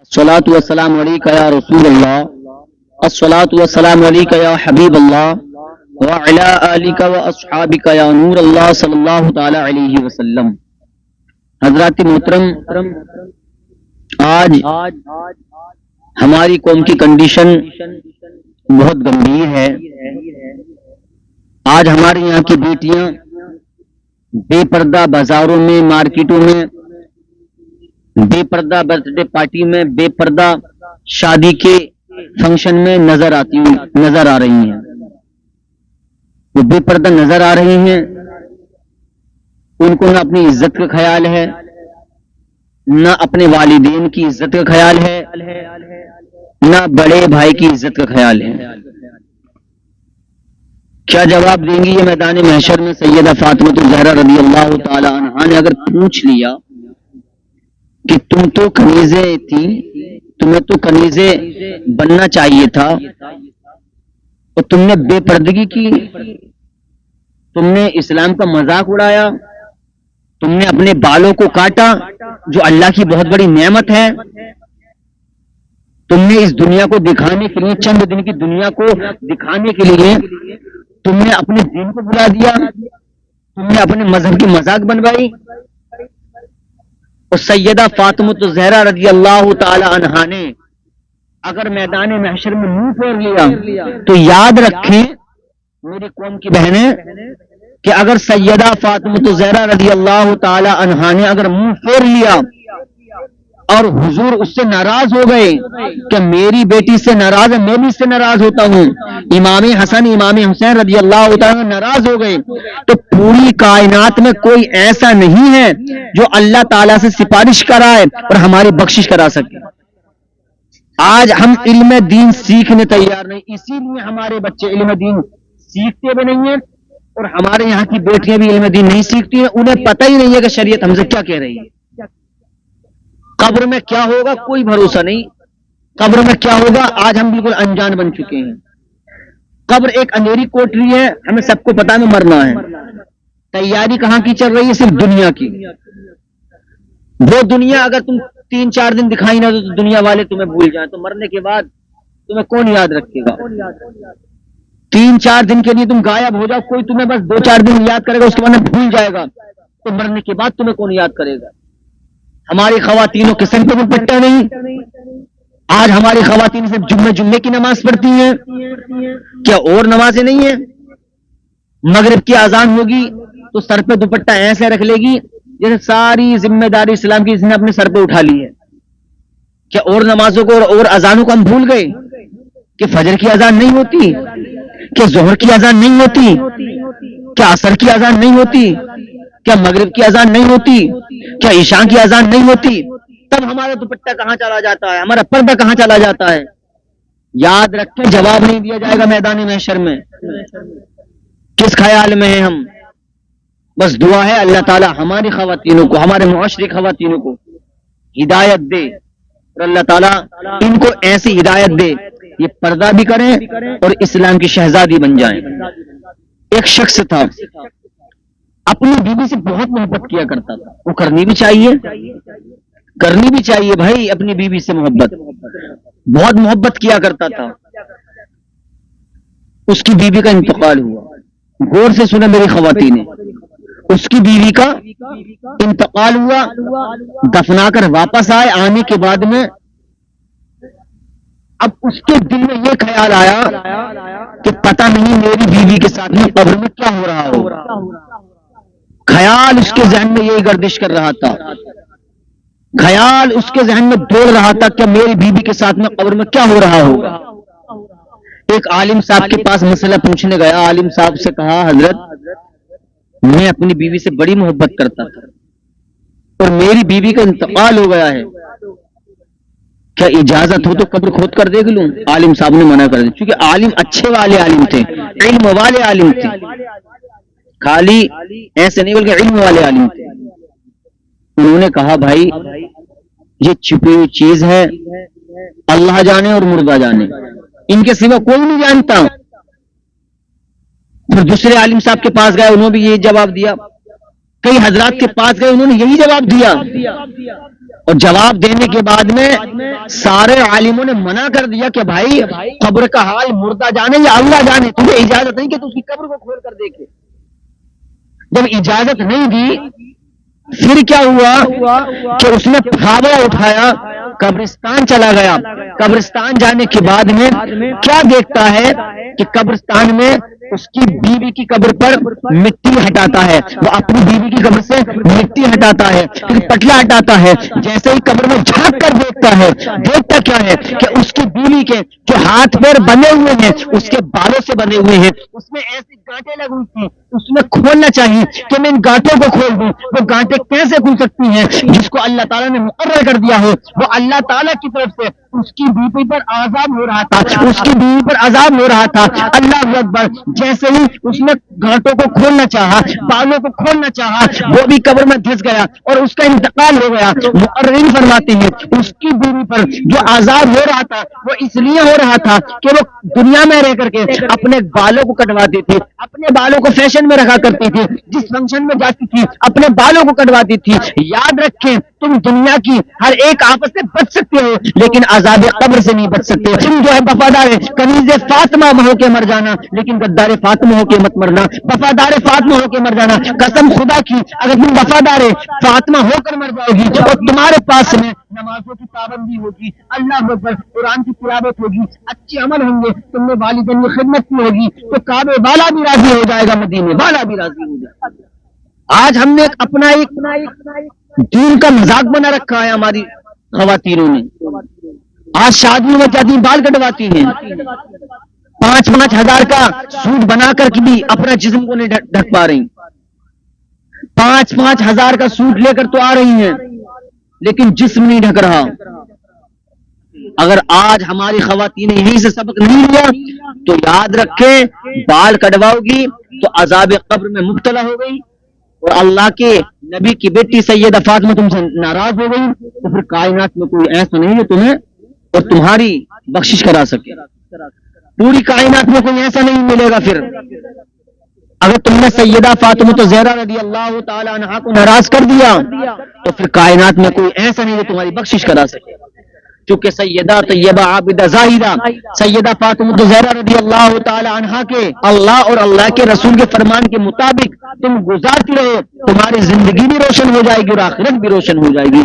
الصلاۃ والسلام علیکہ یا رسول اللہ الصلاۃ والسلام علیکہ یا حبیب اللہ وعلی آلک واصحابک یا نور اللہ صلی اللہ تعالی علیہ وسلم۔ حضرات محترم، آج ہماری قوم کی کنڈیشن بہت گمبھیر ہے۔ آج ہمارے یہاں کی بیٹیاں بے پردہ بازاروں میں، مارکیٹوں میں، بے پردہ برتھ ڈے پارٹی میں، بے پردہ شادی کے فنکشن میں نظر آ رہی ہیں۔ وہ بے پردہ نظر آ رہی ہیں، ان کو نہ اپنی عزت کا خیال ہے، نہ اپنے والدین کی عزت کا خیال ہے، نہ بڑے بھائی کی عزت کا خیال ہے۔ کیا جواب دیں گی یہ میدان محشر میں؟ سیدہ فاطمہ الزہرا رضی اللہ تعالی عنہا نے اگر پوچھ لیا کہ تم تو کنیزیں تھی، تمہیں تو کنیزیں بننا چاہیے تھا، اور تم نے بے پردگی کی، تم نے اسلام کا مذاق اڑایا، تم نے اپنے بالوں کو کاٹا جو اللہ کی بہت بڑی نعمت ہے، تم نے اس دنیا کو دکھانے کے لیے، چند دن کی دنیا کو دکھانے کے لیے تم نے اپنے دین کو بلا دیا، تم نے اپنے مذہب کی مذاق بنوائی۔ اور سیدہ فاطمہ الزہرا رضی اللہ تعالی عنہا نے اگر میدان محشر میں منہ پھیر لیا تو یاد رکھیں میری قوم کی بہنیں کہ اگر سیدہ فاطمہ الزہرا رضی اللہ تعالی عنہا نے اگر منہ پھیر لیا اور حضور اس سے ناراض ہو گئے کہ میری بیٹی سے ناراض ہے، میں بھی اس سے ناراض ہوتا ہوں، امام حسن امام حسین رضی اللہ تعالیٰ ناراض ہو گئے، تو پوری کائنات میں کوئی ایسا نہیں ہے جو اللہ تعالیٰ سے سفارش کرائے اور ہماری بخشش کرا سکے۔ آج ہم علم دین سیکھنے تیار نہیں، اسی لیے ہمارے بچے علم دین سیکھتے بھی نہیں ہیں، اور ہمارے یہاں کی بیٹیاں بھی علم دین نہیں سیکھتی ہیں، انہیں پتہ ہی نہیں ہے کہ شریعت ہم سے کیا کہہ رہی ہے۔ قبر میں کیا ہوگا کوئی بھروسہ نہیں، قبر میں کیا ہوگا آج ہم بالکل انجان بن چکے ہیں۔ قبر ایک اندھیری کوٹری ہے، ہمیں سب کو پتہ ہے مرنا ہے۔ تیاری کہاں کی چل رہی ہے؟ صرف دنیا کی۔ وہ دنیا اگر تم 3-4 دن دکھائی نہ دو تو دنیا والے تمہیں بھول جائیں، تو مرنے کے بعد تمہیں کون یاد رکھے گا؟ 3-4 دن کے لیے تم غائب ہو جاؤ، کوئی تمہیں بس 2-4 دن یاد کرے گا، اس کے بعد بھول جائے گا، تو مرنے کے بعد تمہیں کون یاد کرے گا؟ ہماری خواتینوں کے سر پہ دوپٹہ نہیں، آج ہماری خواتین صرف جمعے کی نماز پڑھتی ہیں، کیا اور نمازیں نہیں ہیں؟ مغرب کی اذان ہوگی تو سر پہ دوپٹہ ایسے رکھ لے گی جیسے ساری ذمہ داری اسلام کی اس نے اپنے سر پہ اٹھا لی ہے۔ کیا اور نمازوں کو اور اذانوں کو ہم بھول گئے کہ فجر کی اذان نہیں ہوتی، کہ ظہر کی اذان نہیں ہوتی، کیا عصر کی اذان نہیں ہوتی، کیا مغرب کی اذان نہیں ہوتی، کیا عشاء کی اذان نہیں ہوتی؟ تب ہمارا دوپٹہ کہاں چلا جاتا ہے، ہمارا پردہ کہاں چلا جاتا ہے؟ یاد رکھیں جواب نہیں دیا جائے گا میدان محشر میں۔ کس خیال میں ہیں ہم؟ بس دعا ہے اللہ تعالیٰ ہماری خواتینوں کو، ہمارے معاشرے خواتینوں کو ہدایت دے، اور اللہ تعالیٰ ان کو ایسی ہدایت دے یہ پردہ بھی کریں اور اسلام کی شہزادی بن جائیں۔ ایک شخص تھا اپنی بیوی سے بہت محبت کیا کرتا تھا، وہ کرنی بھی چاہیے بھائی، اپنی بیوی سے محبت، بہت محبت کیا کرتا تھا۔ اس کی بیوی کا انتقال ہوا، غور سے سنا میری خواتین، اس کی بیوی کا انتقال ہوا، دفنا کر واپس آئے، آنے کے بعد میں اب اس کے دل میں یہ خیال آیا کہ پتہ نہیں میری بیوی کے ساتھ میں قبر میں کیا ہو رہا ہو۔ خیال اس کے ذہن میں یہی گردش کر رہا تھا، خیال اس کے ذہن میں دوڑ رہا تھا کہ میری بیوی کے ساتھ میں قبر میں کیا ہو رہا ہوگا۔ ایک عالم صاحب کے پاس مسئلہ پوچھنے گیا، عالم صاحب سے کہا حضرت میں اپنی بیوی سے بڑی محبت کرتا تھا اور میری بیوی کا انتقال ہو گیا ہے، کیا اجازت ہو تو قبر کھود کر دیکھ لوں؟ عالم صاحب نے منع کر دیا، کیونکہ عالم اچھے والے عالم تھے، علم والے عالم تھے، خالی ایسے نہیں بلکہ علم والے عالم تھے۔ انہوں نے کہا بھائی یہ چھپی ہوئی چیز ہے، اللہ جانے اور مردہ جانے، ان کے سوا کوئی نہیں جانتا۔ پھر دوسرے عالم صاحب کے پاس گئے، انہوں نے بھی یہی جواب دیا، کئی حضرات کے پاس گئے، انہوں نے یہی جواب دیا، اور جواب دینے کے بعد میں سارے عالموں نے منع کر دیا کہ بھائی قبر کا حال مردہ جانے یا اللہ جانے، تمہیں اجازت نہیں کہ تم اس کی قبر کو کھول کر دیکھے۔ جب اجازت نہیں دی پھر کیا ہوا کہ اس نے پھاوڑا اٹھایا، قبرستان چلا گیا۔ قبرستان جانے کے بعد میں کیا دیکھتا ہے کہ قبرستان میں اس کی بیوی کی قبر پر مٹی ہٹاتا ہے، وہ اپنی بیوی کی قبر سے مٹی ہٹاتا ہے، پھر پٹلا ہٹاتا ہے۔ جیسے ہی قبر میں جھانک کر دیکھتا ہے، دیکھتا کیا ہے کہ اس کی بیوی کے جو ہاتھ پیر بنے ہوئے ہیں اس کے بالوں سے بنے ہوئے ہیں، اس میں ایسی گانٹیں لگی ہوئی تھی، اس میں کھولنا چاہیے کہ میں ان گانٹوں کو کھول دوں۔ وہ گانٹیں کیسے کھل سکتی ہیں؟ جس کو اللہ تعالیٰ نے مقرر کر دیا ہو، وہ اللہ تعالیٰ کی طرف سے اس کی بیوی پر عذاب ہو رہا تھا، اس کی بیوی پر عذاب ہو رہا تھا۔ اللہ اکبر! جیسے ہی اس نے گانٹوں کو کھولنا چاہا، بالوں کو کھولنا چاہا، وہ بھی قبر میں دھس گیا اور اس کا انتقال ہو گیا۔ مقررین فرماتے ہیں اس کی بیوی پر جو عذاب ہو رہا تھا وہ اس لیے ہو رہا تھا کہ وہ دنیا میں رہ کر کے اپنے بالوں کو کٹواتی تھی، اپنے بالوں کو فیشن میں رکھا کرتی تھی، جس فنکشن میں جاتی تھی اپنے بالوں کو کٹواتی تھی۔ یاد رکھیں تم دنیا کی ہر ایک آفت سے بچ سکتے ہو لیکن عذاب قبر سے نہیں بچ سکتے۔ تم جو ہے وفادار کنیز فاطمہ ہو کے مر جانا لیکن غدار فاطمہ ہو کے مت مرنا، وفادار فاطمہ ہو کے مر جانا۔ قسم خدا کی اگر تم وفادار فاطمہ ہو کر مر جاؤ گی اور تمہارے پاس میں نمازوں کی پابندی ہوگی، اللہ اکبر، قرآن کی تلاوت ہوگی، اچھے عمل ہوں گے، تم نے والدین کی خدمت کی ہوگی تو کعبے والا بھی راضی ہو جائے گا، مدینے والا بھی راضی ہو جائے گا۔ آج ہم نے اپنا ایک دین کا مذاق بنا رکھا ہے ہماری خواتینوں نے۔ آج شادیوں میں جاتی بال کٹواتی ہیں، 5-5 ہزار کا سوٹ بنا کر کے بھی اپنا جسم کو نہیں ڈھک پا رہی، 5-5 ہزار کا سوٹ لے کر تو آ رہی ہیں لیکن جسم نہیں ڈھک رہا۔ اگر آج ہماری خواتین یہیں سے سبق نہیں لیا تو یاد رکھیں بال کٹواؤ گی تو عذاب قبر میں مبتلا ہو گئی اور اللہ کے نبی کی بیٹی سیدہ فاطمہ تم سے ناراض ہو گئی تو پھر کائنات میں کوئی ایسا نہیں ہے تمہیں اور تمہاری بخشش کرا سکے۔ پوری کائنات میں کوئی ایسا نہیں ملے گا۔ پھر اگر تم نے سیدہ فاطمہ تو زہرا رضی اللہ تعالی عنہا کو ناراض کر دیا تو پھر کائنات میں کوئی ایسا نہیں ہے تمہاری بخشش کرا سکے۔ چونکہ سیدہ طیبہ عابدہ زاہدہ سیدہ فاطمہ زہرا رضی اللہ تعالی عنہا کے اللہ اور اللہ کے رسول کے فرمان کے مطابق تم گزارتی رہو، تمہاری زندگی بھی روشن ہو جائے گی اور آخرت بھی روشن ہو جائے گی۔